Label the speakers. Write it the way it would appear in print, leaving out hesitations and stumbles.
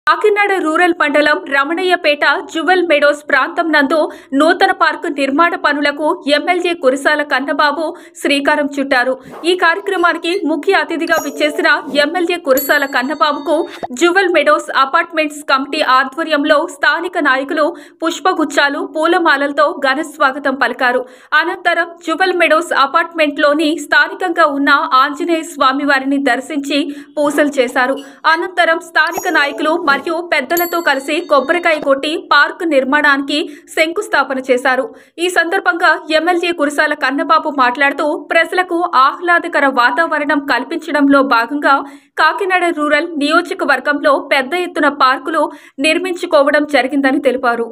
Speaker 1: Kakinada rural మండలం Ramanayyapeta jewel Meadows ప్రాంతం నందు నూతన పార్కు నిర్మాణ పనులకు ఎమ్మెల్యే కురసాల కన్నబాబు శ్రీకారం చుట్టారు. ఈ కార్యక్రమానికి ముఖ్య అతిథిగా విచ్చేసిన ఎమ్మెల్యే కురసాల కన్నబాబుకు జ్యువెల్ మెడోస్ అపార్ట్మెంట్స్ కమిటీ ఆధ్వర్యంలో స్థానిక నాయకులు పుష్పగుచ్చాలు, పూలమాలలతో ఘన స్వాగతం పలికారు. అనంతరం జ్యువెల్ మెడోస్ అపార్ట్మెంట్లోని స్థానికంగా ఉన్న ఆంజనేయ స్వామి వారిని దర్శించి పూజలు చేశారు. అనంతరం స్థానిక నాయకులు మరియు పెద్దలతో కలిసి కొబ్బరికాయ కొట్టి పార్కు నిర్మాణానికి శంకుస్థాపన చేశారు. ఈ సందర్భంగా ఎమ్మెల్యే కురసాల కన్నబాబు మాట్లాడుతూ ప్రజలకు ఆహ్లాదకర వాతావరణం కల్పించడంలో భాగంగా కాకినాడ రూరల్ నియోజకవర్గంలో పెద్ద ఎత్తున పార్కులు నిర్మించుకోవడం జరిగిందని తెలిపారు.